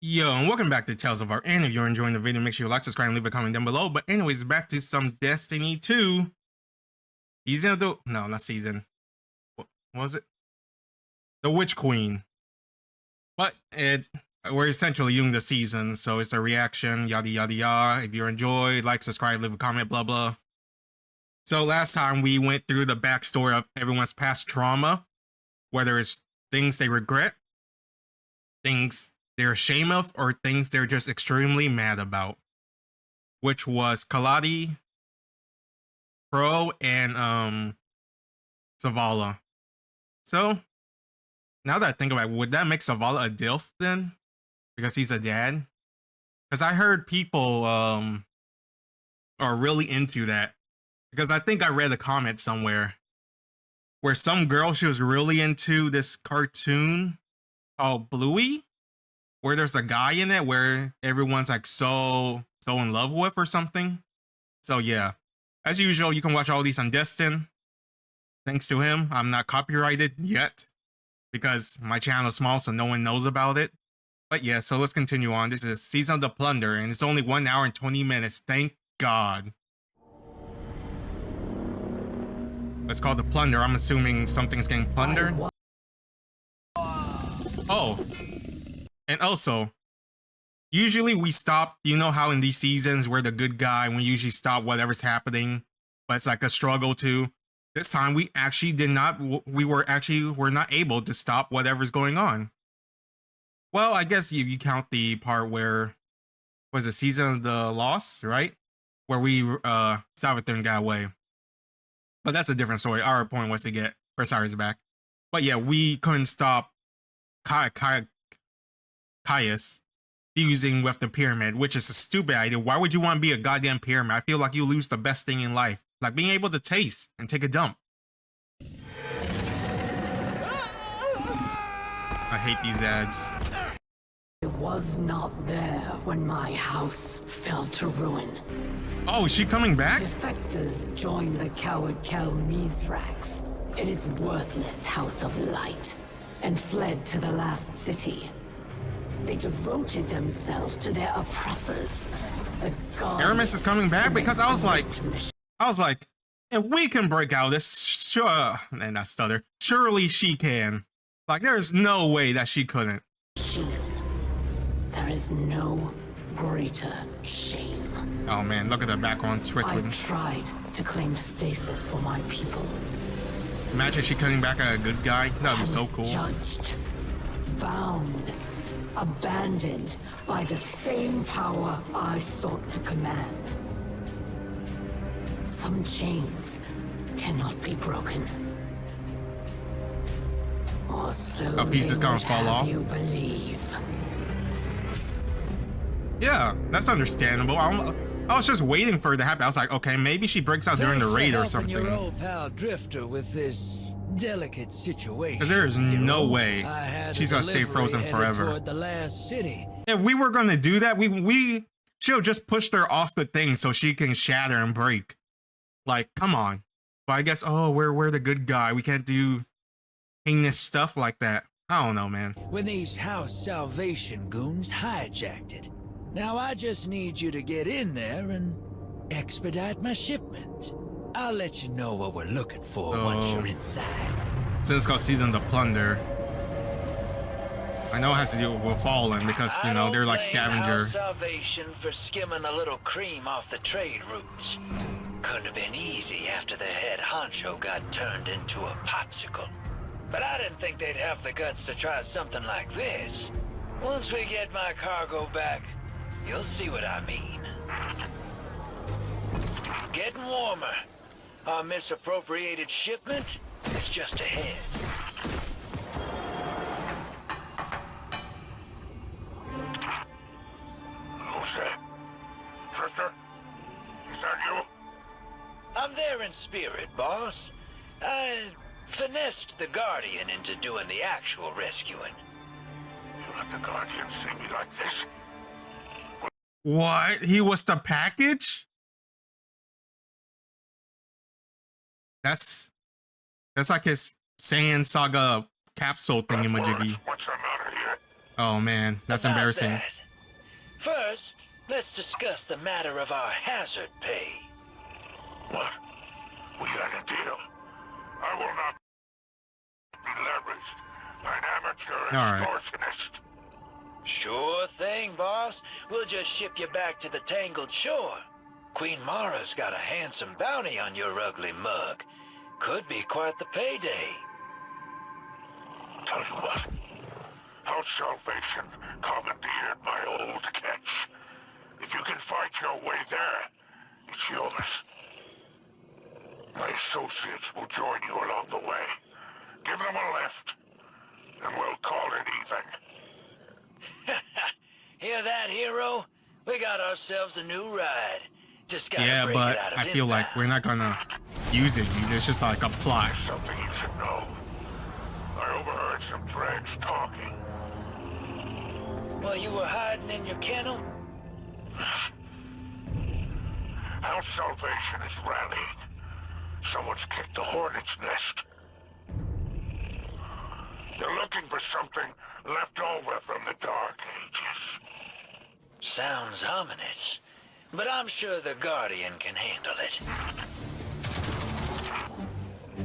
Yo, and welcome back to Talesofark. And if you're enjoying the video, make sure you like, subscribe, and leave a comment down below. But anyways, back to some Destiny 2. Season of the... No, not season. What was it? The Witch Queen. But we're essentially using the season, so it's the reaction, yada yada yada. If you enjoyed, like, subscribe, leave a comment, blah blah. So last time we went through the backstory of everyone's past trauma, whether it's things they regret, things they're ashamed of, or things they're just extremely mad about, which was Kaladi, Pro, and Zavala. So now that I think about it, would that make Zavala a DILF then? Because he's a dad? Because I heard people are really into that. Because I think I read a comment somewhere where some girl, she was really into this cartoon called Bluey, where there's a guy in it where everyone's like so in love with or something. So yeah, as usual, you can watch all these on Destin. Thanks to him, I'm not copyrighted yet because my channel is small, so no one knows about it. But yeah, so let's continue on. This is Season of the Plunder, and it's only 1 hour and 20 minutes. Thank God. Let's call it the Plunder. I'm assuming something's getting plundered. Oh. And also, usually we stop, you know how in these seasons we're the good guy, we usually stop whatever's happening, but it's like a struggle to. This time we actually did not, we're not able to stop whatever's going on. Well, I guess if you count the part where, was it Season of the Loss, right? Where we, Savathûn got away. But that's a different story. Our point was to get Osiris back. But yeah, we couldn't stop Caius fusing with the pyramid, which is a stupid idea. Why would you want to be a goddamn pyramid? I feel like you lose the best thing in life, like being able to taste and take a dump. I hate these ads. It was not there when my house fell to ruin. Oh, is she coming back? Defectors joined the coward Kel Mizrax in his worthless House of Light and fled to the last city. They devoted themselves to their oppressors. The Aramis is coming back, because I was like, if we can break out this, sure, and I stutter, surely she can. Like, there's no way that she couldn't. There is no greater shame. Oh man, look at the background Twitch. I tried to claim stasis for my people. Imagine she coming back a good guy. That would be so cool. Judged, bound, abandoned by the same power I sought to command. Some chains cannot be broken. Or so a piece is gonna fall off. You believe. Yeah, that's understandable. I was just waiting for it to happen. I was like, okay, maybe she breaks out during the raid or something. Your old pal Drifter with this delicate situation. Because there is no way she's gonna stay frozen forever. The last city. If we were gonna do that, we should have just pushed her off the thing so she can shatter and break. Like, come on. But I guess, oh, we're the good guy. We can't do heinous stuff like that. I don't know, man. When these House Salvation goons hijacked it. Now I just need you to get in there and expedite my shipment. I'll let you know what we're looking for once you're inside. So it's called Season of the Plunder. I know it has to do with Fallen because, you know, they're like scavenger. House Salvation for skimming a little cream off the trade routes. Couldn't have been easy after their head honcho got turned into a popsicle. But I didn't think they'd have the guts to try something like this. Once we get my cargo back, you'll see what I mean. Getting warmer. Our misappropriated shipment is just ahead. Who's that? Drifter? Is that you? I'm there in spirit, boss. I finessed the Guardian into doing the actual rescuing. You let the Guardian see me like this? What? He was the package? That's like his Saiyan Saga capsule thingamajiggy. What's the matter here? Oh man, that's About embarrassing. that. First, let's discuss the matter of our hazard pay. What? We got a deal. I will not be leveraged by an amateur All right. extortionist. Sure thing, boss. We'll just ship you back to the Tangled Shore. Queen Mara's got a handsome bounty on your ugly mug. Could be quite the payday. Tell you what. House Salvation commandeered my old catch. If you can fight your way there, it's yours. My associates will join you along the way. Give them a lift, and we'll call it even. Hear that, hero? We got ourselves a new ride. Just gotta Yeah, break but it out of I feel like we're not gonna use it. It's just like a plot. Something you should know. I overheard some dregs talking. While you were hiding in your kennel? House Salvation is rallying. Someone's kicked the hornet's nest. They're looking for something left over from the Dark Ages. Sounds ominous. But I'm sure the Guardian can handle it.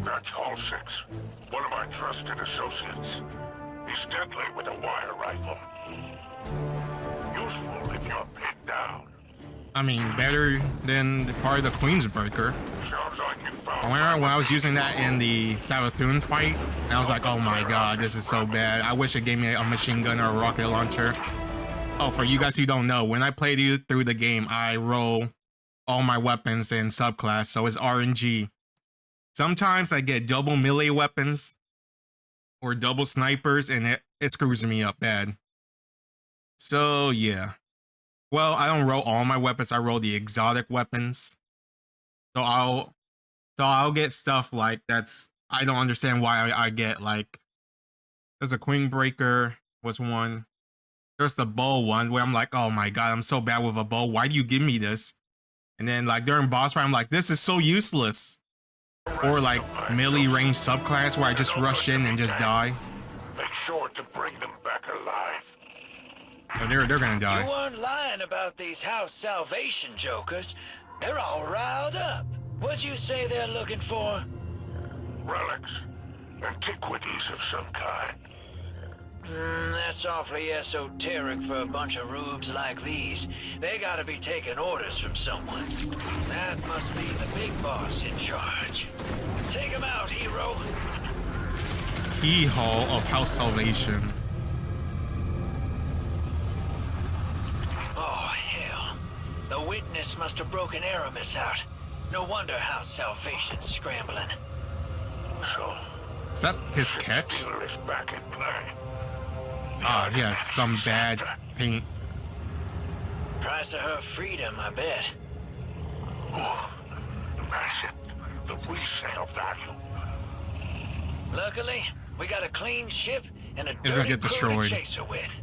That's Hall 6, one of my trusted associates. He's deadly with a wire rifle. Useful if you're pinned down. I mean, better than the part of the Queensbreaker. Sounds like you found... I remember when I was using that in the Savathûn fight, and I was like, oh my god, this is so bad. I wish it gave me a machine gun or a rocket launcher. Oh, for you guys who don't know, when I played you through the game, I roll all my weapons in subclass, so it's RNG. Sometimes I get double melee weapons or double snipers, and it screws me up bad. So, yeah. Well, I don't roll all my weapons, I roll the exotic weapons. So I'll get stuff like that's... I don't understand why I get, like... There's a Queenbreaker was one. There's the bow one where I'm like, oh my god, I'm so bad with a bow. Why do you give me this? And then like during boss fight, I'm like, this is so useless. Or like melee range subclass where I just rush in and just die. Make sure to bring them back alive. Oh, they're gonna die. You weren't lying about these House Salvation jokers. They're all riled up. What'd you say they're looking for? Relics. Antiquities of some kind. That's awfully esoteric for a bunch of rubes like these. They gotta be taking orders from someone. That must be the big boss in charge. Take him out, hero. Key Hall of House Salvation. Oh, hell. The witness must have broken Aramis out. No wonder House Salvation's scrambling. So, Is that his catch? titular is back in play. Ah, yes, some bad paint. Price of her freedom, I bet. Oh, imagine the resale value. Luckily, we got a clean ship and a It's gonna dirty get destroyed. crew to chase her with.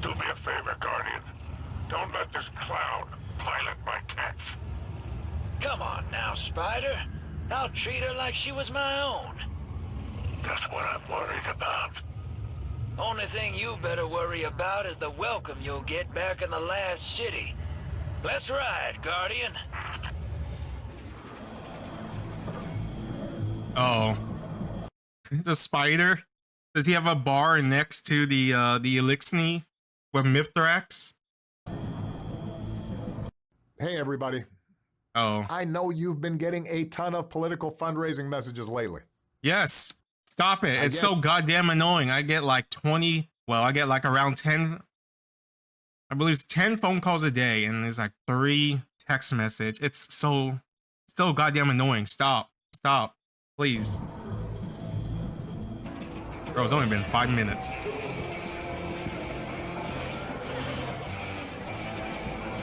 Do me a favor, Guardian. Don't let this clown pilot my catch. Come on now, Spider. I'll treat her like she was my own. That's what I'm worried about. Only thing you better worry about is the welcome you'll get back in the last city. Let's ride, Guardian. Oh. The spider? Does he have a bar next to the Elixni with Mithrax? Hey, everybody. Oh. I know you've been getting a ton of political fundraising messages lately. Yes. Stop it. It's so goddamn annoying. I get like 20, well, I get like around 10, I believe it's 10 phone calls a day, and there's like 3 text message. It's so goddamn annoying. Stop. Stop. Please. Bro, it's only been 5 minutes.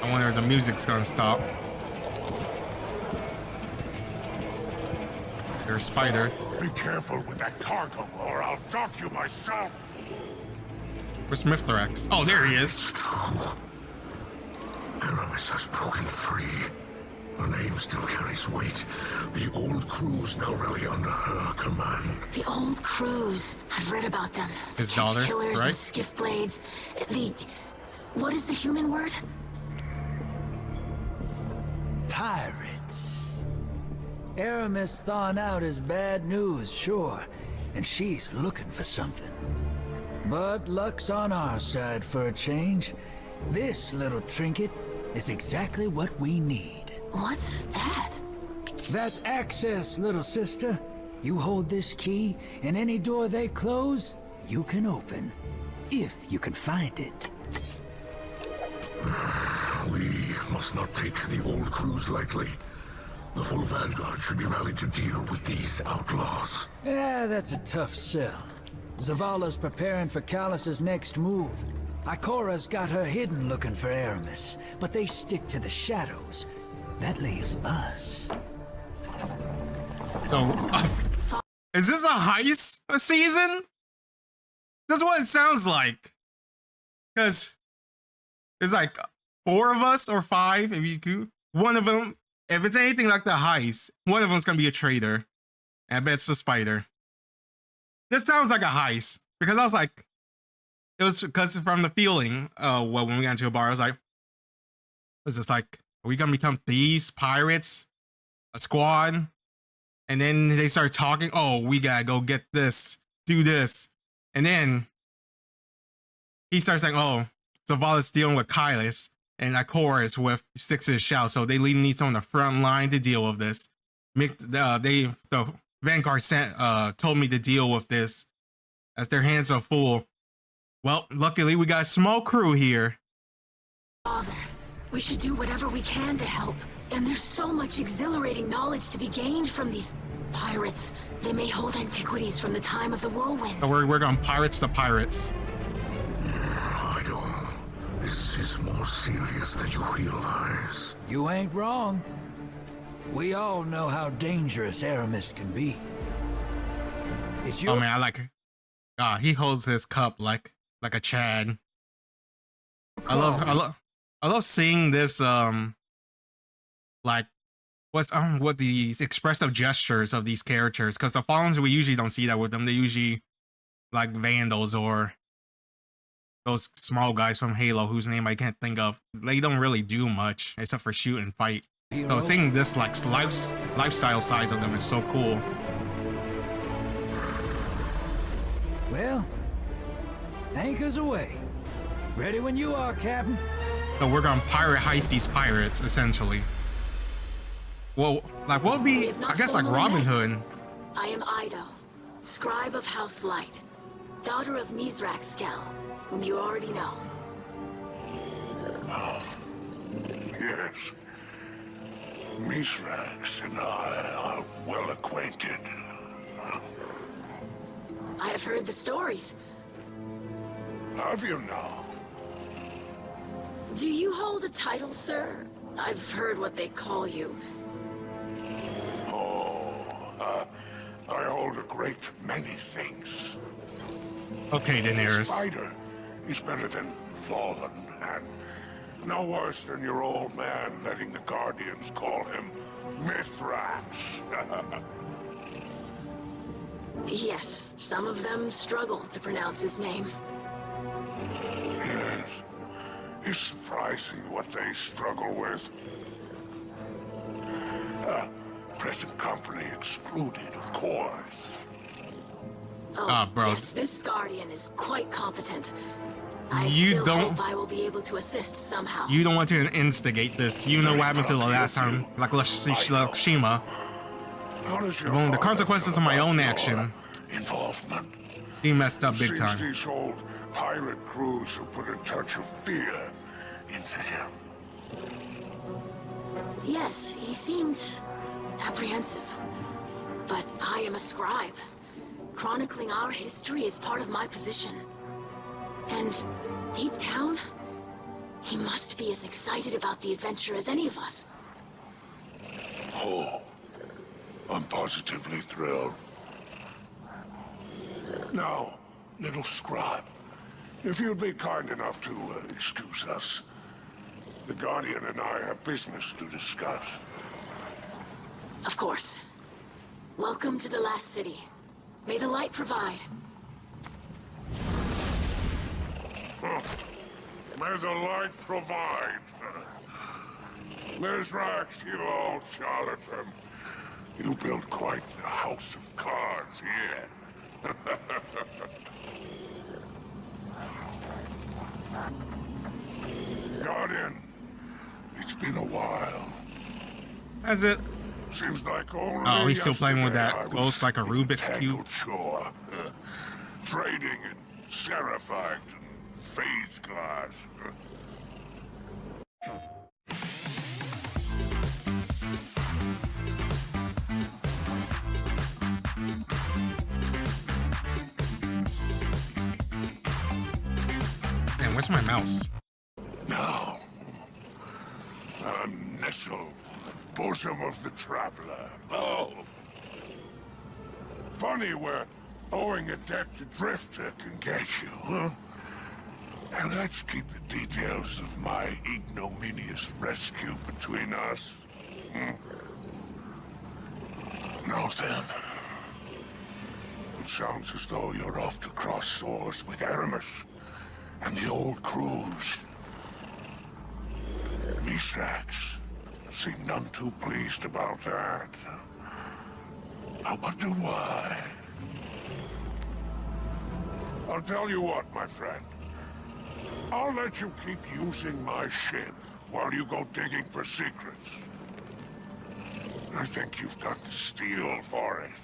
I wonder if the music's gonna stop. There's a spider. Be careful with that cargo, or I'll dock you myself. Where's Mithrax? Oh, there he is. Aramis has broken free. Her name still carries weight. The old crews now rally under her command. The old crews. I've read about them. His Catch daughter, killers right? and skiff blades. What is the human word? Pirates. Aramis thawing out is bad news, sure. And she's looking for something. But luck's on our side for a change. This little trinket is exactly what we need. What's that? That's access, little sister. You hold this key, and any door they close, you can open. If you can find it. We must not take the old crews lightly. The full Vanguard should be rallied to deal with these outlaws. Yeah, that's a tough sell. Zavala's preparing for Callus's next move. Ikora's got her hidden looking for Aramis, but they stick to the shadows. That leaves us. So, is this a heist season? That's what it sounds like. Because there's like 4 of us or 5, if you could. One of them, if it's anything like the heist, one of them's gonna be a traitor. And I bet it's the spider. This sounds like a heist because I was like, it was because from the feeling, well, when we got into a bar, I was like, was this like, are we gonna become thieves, pirates, a squad? And then they start talking, oh, we gotta go get this, do this. And then he starts saying, oh, Zavala's dealing with Kylus and Ikora is with sticks to his shout, so they need someone on the front line to deal with this. The Vanguard told me to deal with this as their hands are full. Well, luckily we got a small crew here. Father, we should do whatever we can to help. And there's so much exhilarating knowledge to be gained from these pirates. They may hold antiquities from the time of the whirlwind. So we're going pirates to pirates. Idol, this is more serious than you realize. You ain't wrong. We all know how dangerous Aramis can be. It's your Oh man, I like it. He holds his cup like a Chad. I love seeing this like what these expressive gestures of these characters, because the Fallens, we usually don't see that with them. They usually like Vandals or those small guys from Halo whose name I can't think of. They don't really do much except for shoot and fight. So seeing this like lifestyle size of them is so cool. Well, anchors away. Ready when you are, Captain. So we're gonna pirate heist these pirates, essentially. Well, like what would be, I guess, like Robin Hood. I am Ido, scribe of House Light, daughter of Mizrak Skell, whom you already know. Yes. Mizrax and I are well acquainted. I have heard the stories. Have you now? Do you hold a title, sir? I've heard what they call you. I hold a great many things. Okay, Daenerys. Spider is better than Fallen, and no worse than your old man letting the Guardians call him Mithrax. Yes, some of them struggle to pronounce his name. Yes. It's surprising what they struggle with. Present company excluded, of course. Oh, bro. Yes, this Guardian is quite competent. I You still don't- hope I will be able to assist somehow. You don't want to instigate this. You know what happened to the last time, like Shima. How does your Well, the father consequences feel of my about own your action. involvement? He messed up big Seems time. these old pirate crews have put a touch of fear into him. Yes, he seemed apprehensive. But I am a scribe. Chronicling our history is part of my position. And deep down, he must be as excited about the adventure as any of us. Oh, I'm positively thrilled. Now, little scribe, if you'd be kind enough to excuse us, The Guardian and I have business to discuss. Of course. Welcome to the last city. May the light provide. May the light provide. Mizrax, you old charlatan. You built quite a house of cards here. Guardian, it's been a while. Has it? Seems like only Oh, he's still playing with yesterday that I ghost was like a Rubik's tangled Cube. Chore. Trading in Seraphite and phase glass. Man, where's my mouse? Now, I'm nestled bosom of the traveler. Oh. Funny where owing a debt to Drifter can get you, huh? And let's keep the details of my ignominious rescue between us. Now then. It sounds as though you're off to cross swords with Aramis and the old crews. Mizrax seem none too pleased about that. I wonder why. I'll tell you what, my friend. I'll let you keep using my ship while you go digging for secrets. I think you've got the steel for it.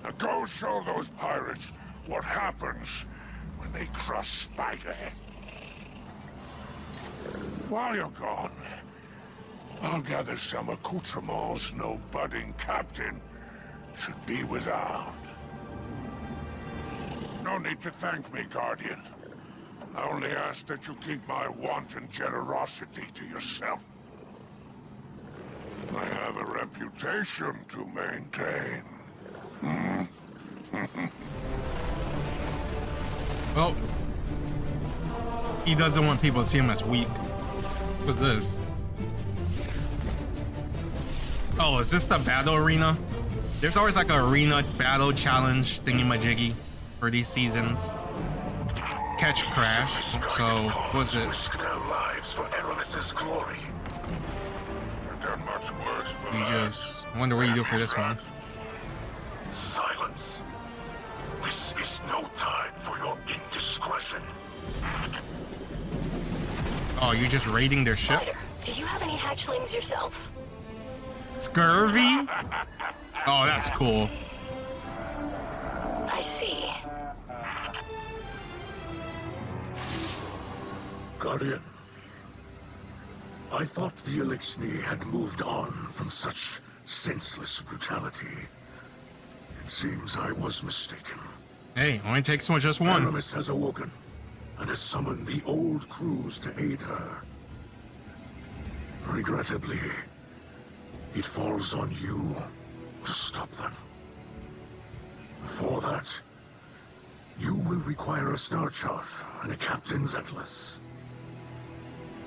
Now go show those pirates what happens when they cross Spider. While you're gone, I'll gather some accoutrements no budding captain should be without. No need to thank me, Guardian. I only ask that you keep my wanton generosity to yourself. I have a reputation to maintain. Well, he doesn't want people to see him as weak. What's this? Oh, is this the battle arena? There's always like an arena battle challenge thingy-majiggy for these seasons. Catch Crash. So, what's it? Risk their lives for Aramis's glory. I've done much worse for You just wonder what you do for this one. Silence. This is no time for your indiscretion. Oh, you're just raiding their ship? Do you have any hatchlings yourself? Scurvy? Oh, that's cool. I see. Guardian, I thought the Elixni had moved on from such senseless brutality. It seems I was mistaken. Hey, only takes just one. Aramis has awoken and has summoned the old crews to aid her. Regrettably, it falls on you to stop them. For that, you will require a star chart and a captain's atlas.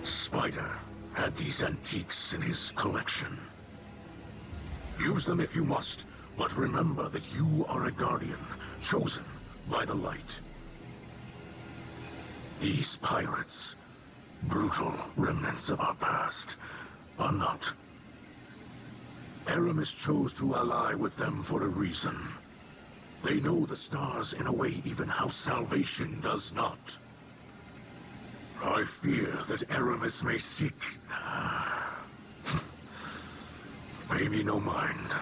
Spider had these antiques in his collection. Use them if you must, but remember that you are a guardian, chosen by the light. These pirates, brutal remnants of our past, are not. Aramis chose to ally with them for a reason. They know the stars in a way even House Salvation does not. I fear that Aramis may seek... Pay me no mind.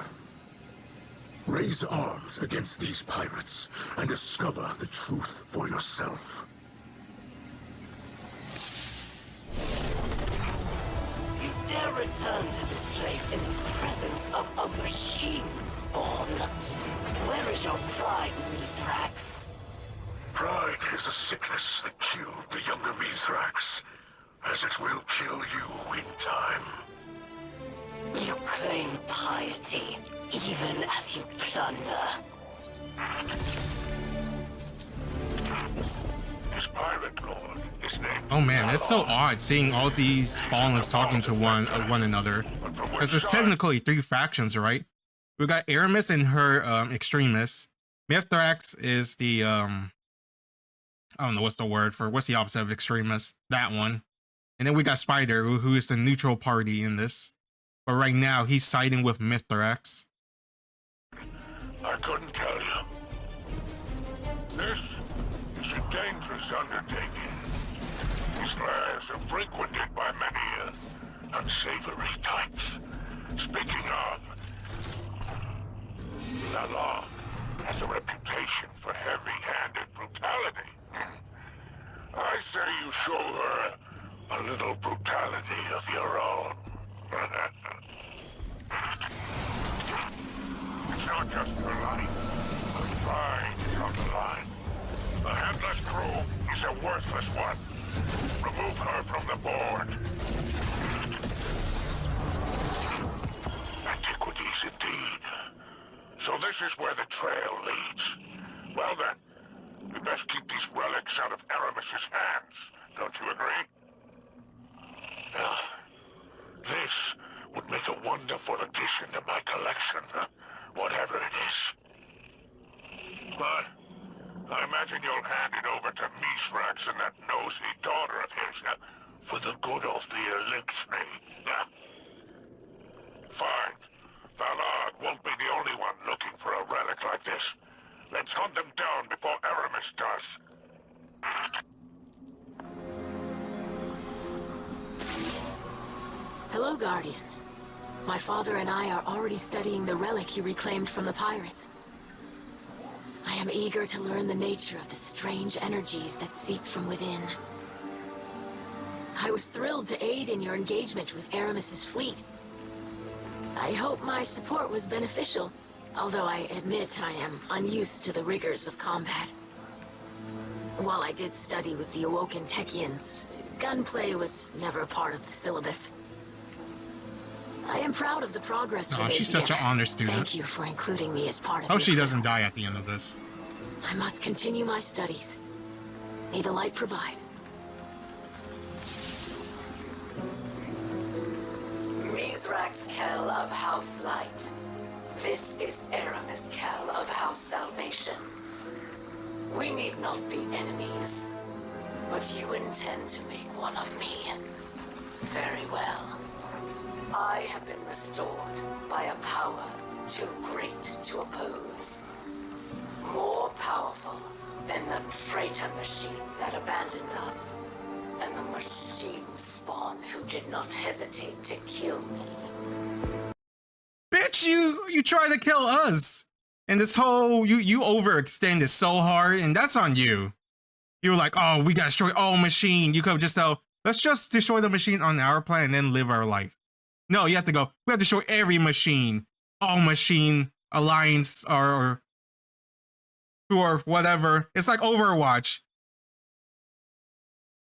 Raise arms against these pirates and discover the truth for yourself. You dare return to this place in the presence of a machine spawn. Where is your pride, Mizrax? Pride is a sickness that killed the younger Mizrax, as it will kill you in time. You claim piety, even as you plunder. His pirate lord is named. Oh man, it's so odd seeing all these Fallens talking to one another. Because there's technically 3 factions, right? We got Aramis and her extremists. Mithrax is the I don't know what's the opposite of extremists. That one. And then we got Spider, who is the neutral party in this. But right now he's siding with Mithrax. I couldn't tell you. This is a dangerous undertaking. These lands are frequented by many unsavory types. Speaking of, Lala has a reputation for heavy-handed brutality. I say you show her a little brutality of your own. It's not just her life. Her pride is on the line. The Headless crew is a worthless one. Remove her from the board. Antiquities indeed. So this is where the trail leads. Well then, we best keep these relics out of Aramis's hands. Don't you agree? This would make a wonderful addition to my collection, whatever it is. But I imagine you'll hand it over to Mithrax and that nosy daughter of his for the good of the elixir. Fine. Vanguard won't be the only one looking for a relic like this. Let's hunt them down before Aramis does. Hello, Guardian. My father and I are already studying the relic you reclaimed from the pirates. I am eager to learn the nature of the strange energies that seep from within. I was thrilled to aid in your engagement with Aramis's fleet. I hope my support was beneficial, although I admit I am unused to the rigors of combat. While I did study with the Awoken Techians, gunplay was never a part of the syllabus. I am proud of the progress we made she's such an together. honor student. Thank you for including me as part of Hope your she crew. doesn't die at the end of this. I must continue my studies. May the light provide. Mithrax Kell of House Light. This is Aramis Kell of House Salvation. We need not be enemies, but you intend to make one of me. Very well. I have been restored by a power too great to oppose. More powerful than the traitor machine that abandoned us, and the machine spawn who did not hesitate to kill me. Bitch, you try to kill us. And this whole you overextended so hard, and that's on you. You were like, oh, we gotta destroy all machine. You could just tell, let's just destroy the machine on our planet and then live our life. No, you have to go, we have to destroy every machine. All machine alliance or whatever. It's like Overwatch.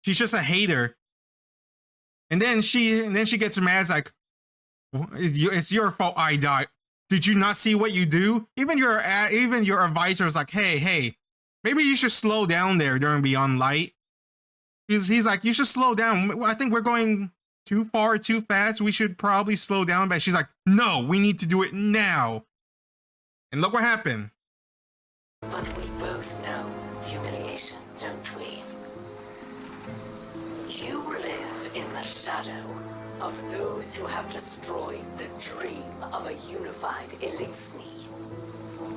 She's just a hater. And then she gets mad. It's like, it's your fault I died. Did you not see what you do? Even your advisor is like, hey, maybe you should slow down there during Beyond Light. He's like, you should slow down. I think we're going too far, too fast. We should probably slow down. But she's like, no, we need to do it now. And look what happened. But we both know humiliation, don't we? You live in the shadow of those who have destroyed the dream of a unified Elixir.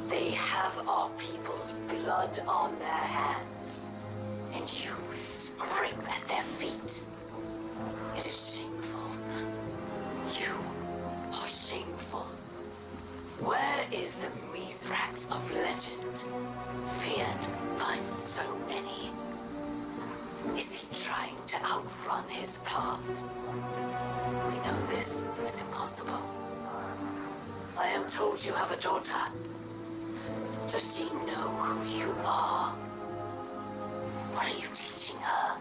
They have our people's blood on their hands, and you scrape at their feet. It is shameful. You are shameful. Where is the Mithrax of legend, feared by so many? Is he trying to outrun his past? We know this is impossible. I am told you have a daughter. Does she know who you are? What are you teaching her?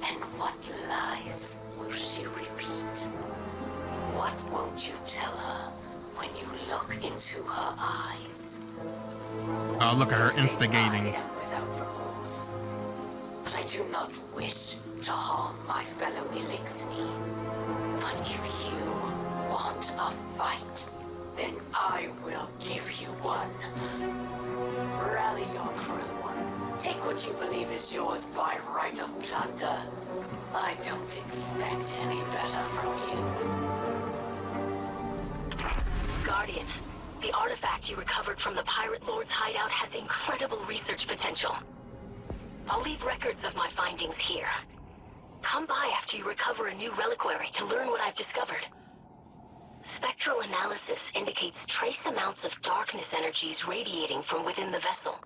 And what lies will she repeat? What won't you tell her when you look into her eyes? Oh, look at her You think instigating. I am without remorse. do not wish to harm my fellow Elixni. But if you want a fight, then I will give you one. Rally your crew. Take what you believe is yours by right of plunder. I don't expect any better from you. Guardian, the artifact you recovered from the Pirate Lord's hideout has incredible research potential. I'll leave records of my findings here. Come by after you recover a new reliquary to learn what I've discovered. Spectral analysis indicates trace amounts of darkness energies radiating from within the vessel.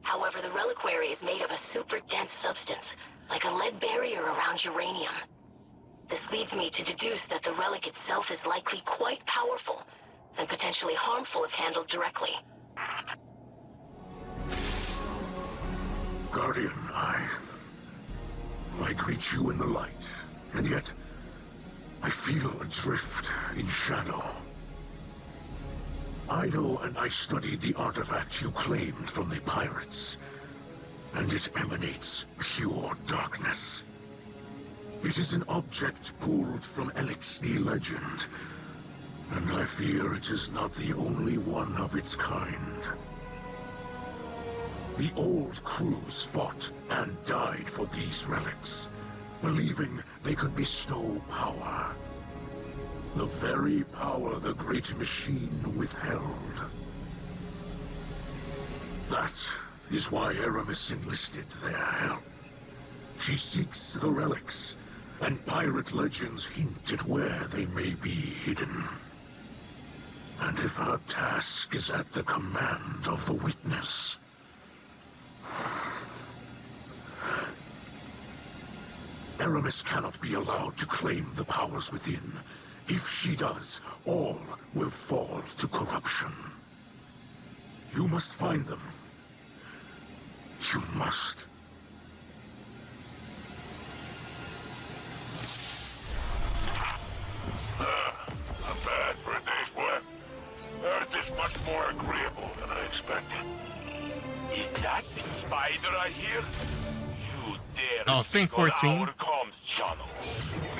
However, the reliquary is made of a super dense substance, like a lead barrier around uranium. This leads me to deduce that the relic itself is likely quite powerful, and potentially harmful if handled directly. Guardian, I greet you in the light, and yet I feel adrift in shadow. I know, and I studied the artifact you claimed from the pirates, and it emanates pure darkness. It is an object pulled from Elixni legend, and I fear it is not the only one of its kind. The old crews fought and died for these relics, believing they could bestow power. The very power the great machine withheld. That is why Aramis enlisted their help. She seeks the relics, and pirate legends hint at where they may be hidden. And if her task is at the command of the Witness, Aramis cannot be allowed to claim the powers within. If she does, all will fall to corruption. You must find them. You must. Not bad for a day's work. Earth is much more agreeable than I expected. Is that the spider I hear? You dare Oh, Saint speak on 14. our comms channel.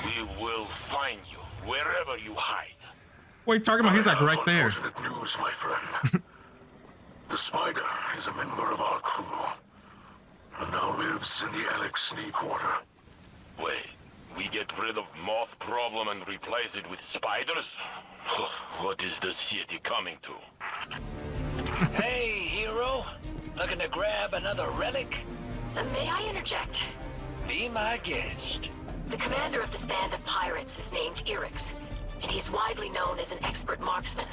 We will find you wherever you hide. What are you talking about? He's like right there. Unfortunate news, my friend. The spider is a member of our crew, and now lives in the Elixni quarter. Wait, we get rid of moth problem and replace it with spiders? What is the city coming to? Hey, hero. Looking to grab another relic? May I interject? Be my guest. The commander of this band of pirates is named Oryx, and he's widely known as an expert marksman.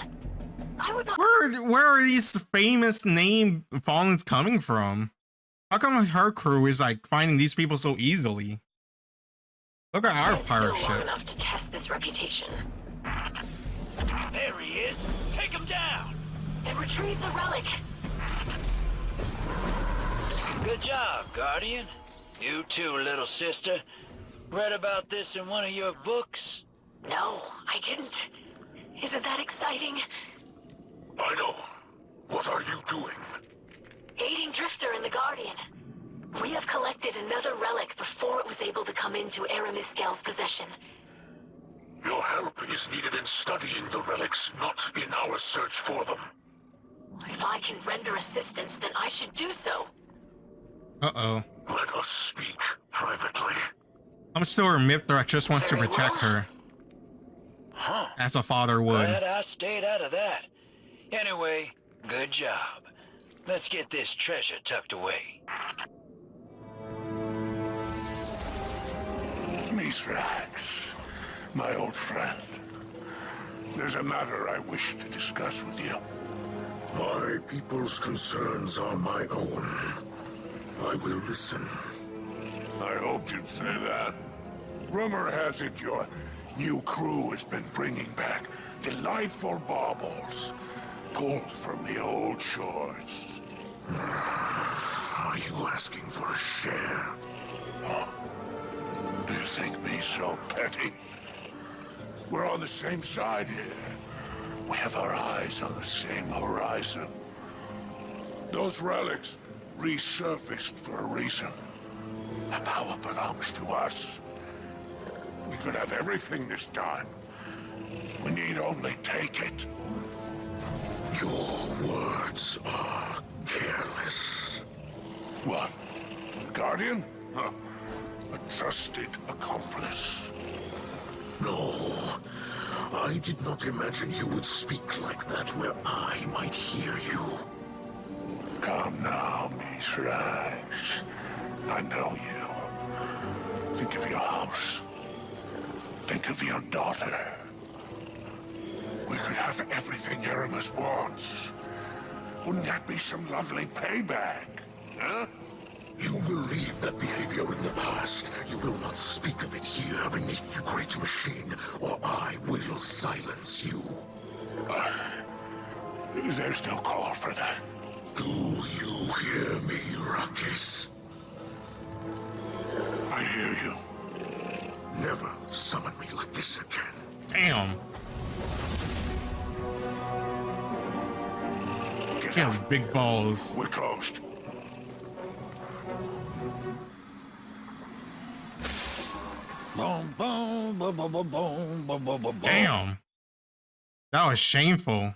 I would not... Where are these famous name fallens coming from? How come her crew is like finding these people so easily? Look at our Stand pirate still long ship. enough to test this reputation. There he is. Take him down. And retrieve the relic. Good job, Guardian. You too, little sister. Read about this in one of your books? No, I didn't. Isn't that exciting? I know. What are you doing? Aiding Drifter and the Guardian. We have collected another relic before it was able to come into Aramis' possession. Your help is needed in studying the relics, not in our search for them. If I can render assistance, then I should do so. Uh-oh. Let us speak privately. I'm sure Mithrak just wants to protect her. Huh. As a father would. Glad I stayed out of that. Anyway, good job. Let's get this treasure tucked away. Mithrax, my old friend. There's a matter I wish to discuss with you. My people's concerns are my own. I will listen. I hoped you'd say that. Rumor has it your new crew has been bringing back delightful baubles, pulled from the old shores. Are you asking for a share? Huh? Do you think me so petty? We're on the same side here. We have our eyes on the same horizon. Those relics resurfaced for a reason. The power belongs to us. We could have everything this time. We need only take it. Your words are careless. What? The Guardian? Huh. A trusted accomplice. No. I did not imagine you would speak like that where I might hear you. Come now, Mithrax. I know you. Think of your house. Think of your daughter. We could have everything Aramis wants. Wouldn't that be some lovely payback, huh? You will leave that behavior in the past. You will not speak of it here beneath the great machine, or I will silence you. There's no call for that. Do you hear me, Ruckus? I hear you. Never summon me like this again. Damn. Get Yeah, out. big balls. We're closed. Boom, boom, boom, boom, boom, boom, boom, boom, boom. Damn. That was shameful.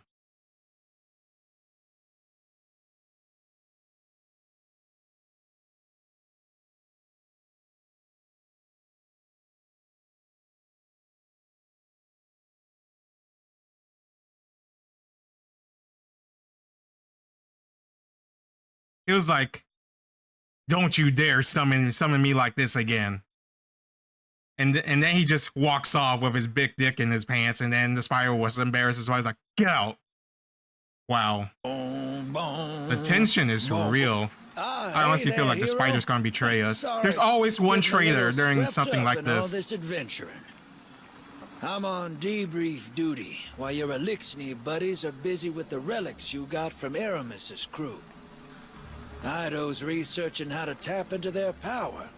It was like, don't you dare summon me like this again. And then he just walks off with his big dick in his pants, and then the spider was embarrassed, so I was like, get out. Wow. Boom, boom, The tension is boom. real. I honestly feel like the spider's gonna betray us. Sorry, There's always one getting a traitor little during swept something up like in all this. this adventuring. I'm on debrief duty while your Elixir buddies are busy with the relics you got from Aramis's crew. Ido's researching how to tap into their power.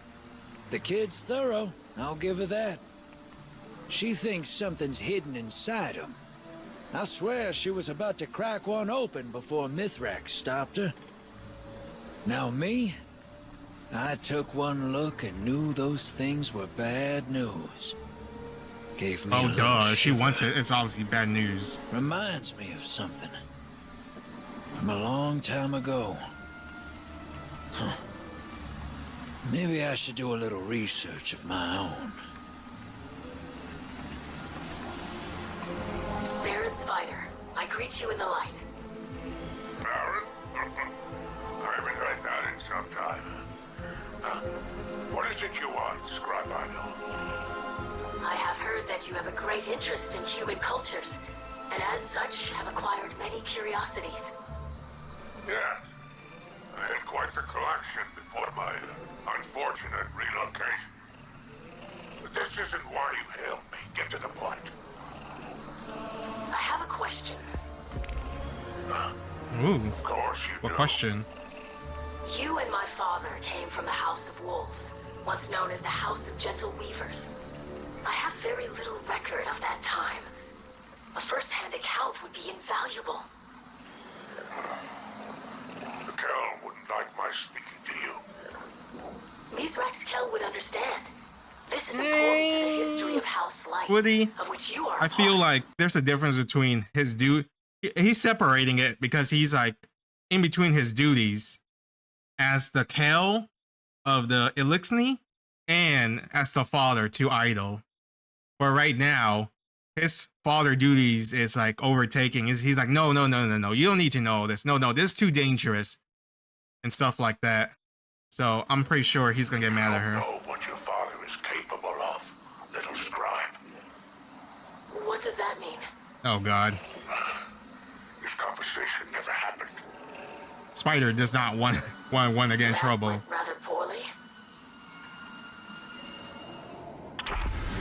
The kid's thorough, I'll give her that. She thinks something's hidden inside him. I swear she was about to crack one open before Mithrax stopped her. Now me? I took one look and knew those things were bad news. Gave me a Oh, little duh. She shiver. wants it. It's obviously bad news. Reminds me of something. From a long time ago. Huh. Maybe I should do a little research of my own. Baron Spider, I greet you in the light. Baron? I haven't heard that in some time. What is it you want, Scribino? I have heard that you have a great interest in human cultures, and as such have acquired many curiosities. Yeah. I had quite the collection before my unfortunate relocation. But this isn't why you hailed me. Get to the point. I have a question. Ooh. Of course you What do. question? You and my father came from the House of Wolves, once known as the House of Gentle Weavers. I have very little record of that time. A first-hand account would be invaluable. The Kel wouldn't like my speaking to you. Mithrax Kel would understand. This is important to the history of House Light, Woody, of which you are a I feel part. like there's a difference between his he's separating it because he's like in between his duties as the Kel of the Elixir and as the father to Idol. But right now, his father duties is like overtaking. He's like, no, you don't need to know this. No, this is too dangerous and stuff like that. So I'm pretty sure he's gonna get mad at You her. don't know what your father is capable of, little scribe. What does that mean? Oh God, This conversation never happened. Spider does not want to get in That trouble. went rather poorly.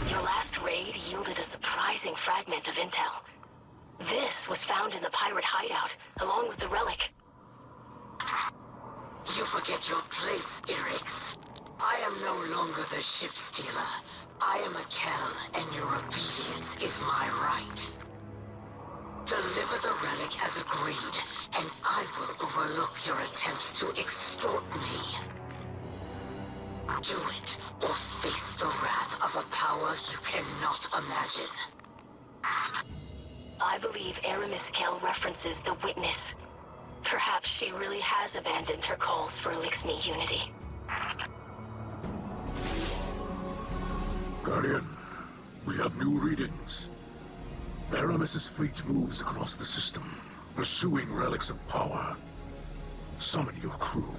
Your last raid yielded a surprising fragment of intel. This was found in the pirate hideout, along with the relic. You forget your place, Oryx. I am no longer the ship stealer. I am a Kel, and your obedience is my right. Deliver the relic as agreed, and I will overlook your attempts to extort me. Do it, or face the wrath of a power you cannot imagine. I believe Aramis Kell references the Witness. Perhaps she really has abandoned her calls for Elixni unity. Guardian, we have new readings. Aramis's fleet moves across the system, pursuing relics of power. Summon your crew.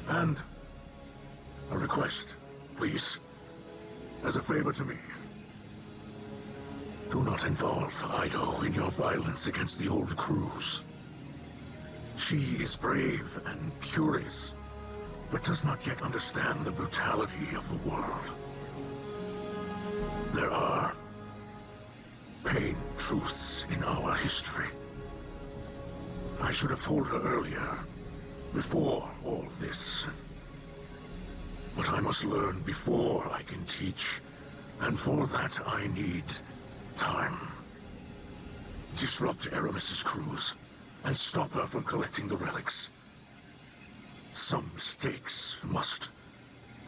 And a request, please. As a favor to me. Do not involve Ido in your violence against the old crews. She is brave and curious, but does not yet understand the brutality of the world. There are pain truths in our history. I should have told her earlier, before all this. But I must learn before I can teach, and for that I need time. Disrupt Aramis's crews, and stop her from collecting the relics. Some mistakes must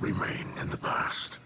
remain in the past.